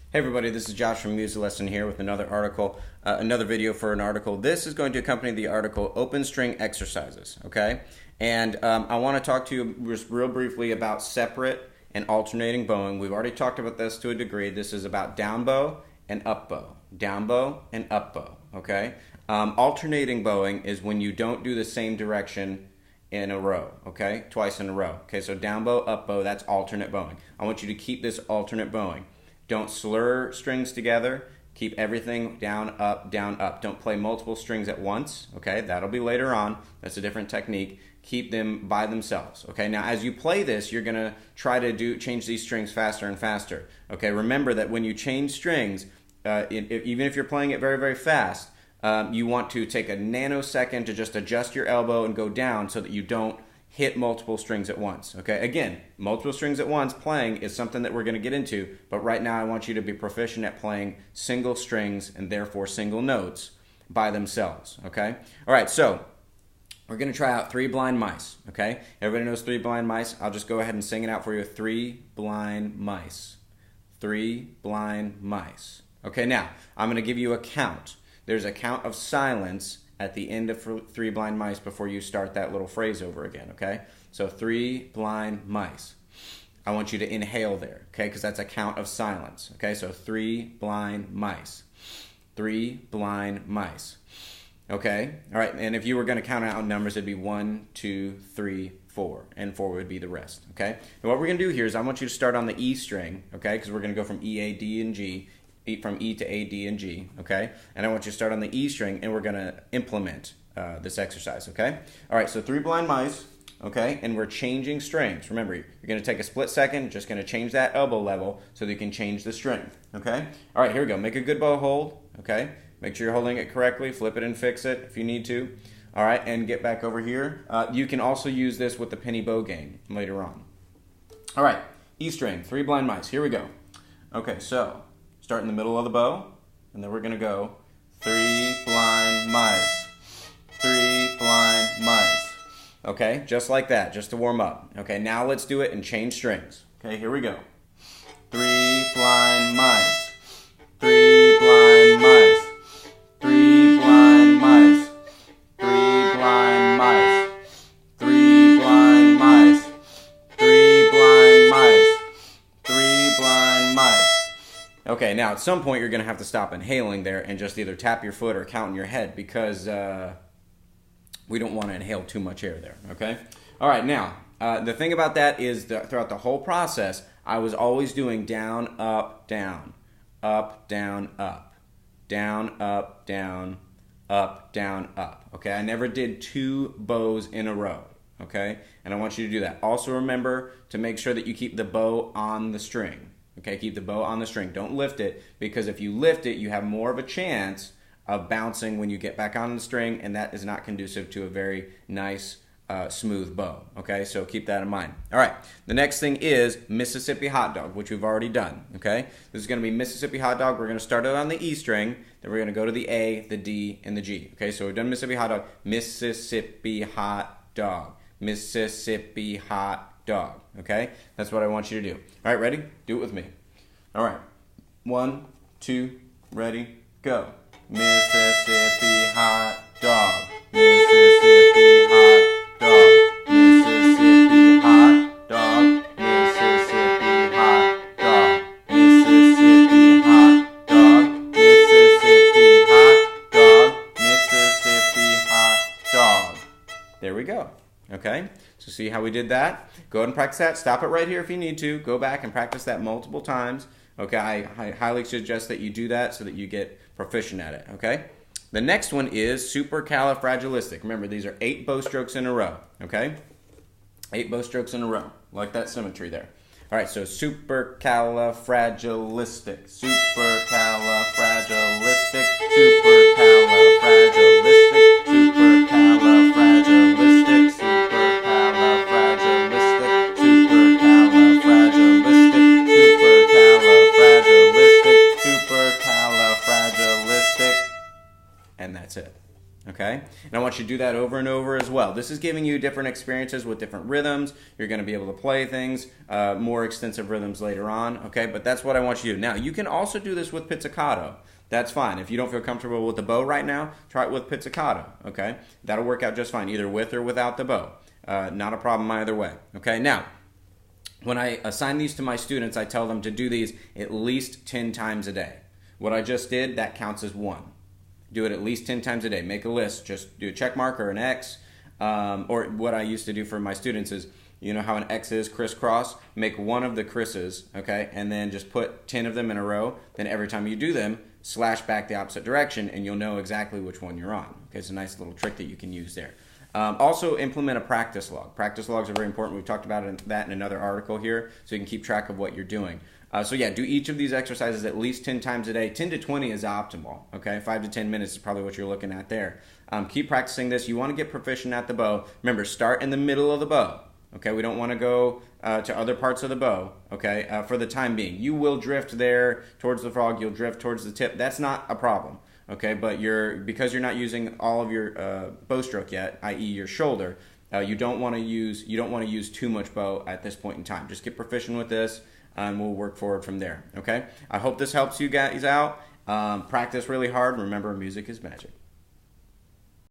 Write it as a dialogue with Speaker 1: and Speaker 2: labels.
Speaker 1: Hey everybody, this is Josh from Musilesson here with another video for an article. This is going to accompany the article Open String Exercises, okay? And I want to talk to you just real briefly about separate and alternating bowing. We've already talked about this to a degree. This is about down bow and up bow. Down bow and up bow, okay? Alternating bowing is when you don't do the same direction in a row, okay? Twice in a row. Okay, so down bow, up bow, that's alternate bowing. I want you to keep this alternate bowing. Don't slur strings together. Keep everything down, up, down, up. Don't play multiple strings at once, okay? That'll be later on. That's a different technique. Keep them by themselves, okay? Now, as you play this, you're gonna try to change these strings faster and faster, okay? Remember that when you change strings, even if you're playing it very, very fast, you want to take a nanosecond to just adjust your elbow and go down so that you don't hit multiple strings at once, okay? Again, multiple strings at once playing is something that we're going to get into, but right now I want you to be proficient at playing single strings and therefore single notes by themselves, okay? All right, so we're going to try out Three Blind Mice, okay? Everybody knows Three Blind Mice. I'll just go ahead and sing it out for you. Three blind mice. Three blind mice. Okay, now I'm going to give you a count. There's a count of silence at the end of Three Blind Mice before you start that little phrase over again, okay? So three blind mice. I want you to inhale there, okay? Because that's a count of silence, okay? So three blind mice. Three blind mice. Okay? All right, and if you were going to count out numbers, it'd be 1, 2, 3, 4, and 4 would be the rest, okay? And what we're going to do here is I want you to start on the E string, okay? Because we're going to go from E, A, D, and G. From E to A, D, and G, okay? And I want you to start on the E string, and we're going to implement this exercise, okay? All right, so three blind mice, okay? And we're changing strings. Remember, you're going to take a split second, just going to change that elbow level so that you can change the string, okay? All right, here we go. Make a good bow hold, okay? Make sure you're holding it correctly. Flip it and fix it if you need to. All right, and get back over here. You can also use this with the penny bow game later on. All right, E string, three blind mice. Here we go. Okay, so start in the middle of the bow, and then we're going to go three blind mice, three blind mice. Okay, just like that, just to warm up. Okay, now let's do it and change strings. Okay, here we go. Three blind mice, three blind mice, three blind mice, three blind mice, three blind mice, three blind mice, three blind mice. Okay, now at some point you're going to have to stop inhaling there and just either tap your foot or count in your head because we don't want to inhale too much air there, okay? All right, now, the thing about that is throughout the whole process, I was always doing down, up, down, up, down, up, down, up, down, up, down, up, okay? I never did two bows in a row, okay? And I want you to do that. Also remember to make sure that you keep the bow on the string. Okay, keep the bow on the string. Don't lift it, because if you lift it, you have more of a chance of bouncing when you get back on the string, and that is not conducive to a very nice, smooth bow. Okay, so keep that in mind. All right, the next thing is Mississippi Hot Dog, which we've already done. Okay, this is going to be Mississippi Hot Dog. We're going to start it on the E string, then we're going to go to the A, the D, and the G. Okay, so we've done Mississippi Hot Dog. Mississippi Hot Dog. Mississippi Hot Dog. Okay, that's what I want you to do. All right, ready? Do it with me. All right, 1, 2, ready, go. Mississippi Hot Dog. Mississippi Hot Dog. Mississippi Hot Dog. Mississippi Hot Dog. Mississippi Hot Dog. Mississippi Hot Dog. Mississippi Hot Dog. There we go. Okay, so see how we did that? Go ahead and practice that. Stop it right here if you need to. Go back and practice that multiple times. Okay, I highly suggest that you do that so that you get proficient at it, okay? The next one is supercalifragilistic. Remember, these are 8 bow strokes in a row, okay? 8 bow strokes in a row, like that symmetry there. All right, so supercalifragilistic, supercalifragilistic, supercalifragilistic, supercalifragilistic, supercalifragilistic, supercalifragilistic, supercalifragilistic, supercalifragilistic, and that's it. Okay. okay? And I want you to do that over and over as well. This is giving you different experiences with different rhythms. You're going to be able to play things, more extensive rhythms later on, okay? But that's what I want you to do. Now, you can also do this with pizzicato. That's fine. If you don't feel comfortable with the bow right now, try it with pizzicato, okay? That'll work out just fine, either with or without the bow. Not a problem either way, okay? Now, when I assign these to my students, I tell them to do these at least 10 times a day. What I just did, that counts as one. Do it at least 10 times a day. Make a list. Just do a check mark or an X. Or what I used to do for my students is, you know how an X is crisscross? Make one of the crisses, okay? And then just put 10 of them in a row. Then every time you do them, slash back the opposite direction, and you'll know exactly which one you're on. Okay, it's a nice little trick that you can use there. Also implement a practice log. Practice logs are very important. We've talked about that in another article here, so you can keep track of what you're doing. So yeah, do each of these exercises at least 10 times a day. 10 to 20 is optimal, okay? 5 to 10 minutes is probably what you're looking at there. Keep practicing this. You want to get proficient at the bow. Remember, start in the middle of the bow, okay? We don't want to go to other parts of the bow, okay, for the time being. You will drift there towards the frog. You'll drift towards the tip. That's not a problem. Okay, but because you're not using all of your bow stroke yet, i.e. your shoulder, you don't want to use too much bow at this point in time. Just get proficient with this, and we'll work forward from there. Okay, I hope this helps you guys out. Practice really hard. Remember, music is magic.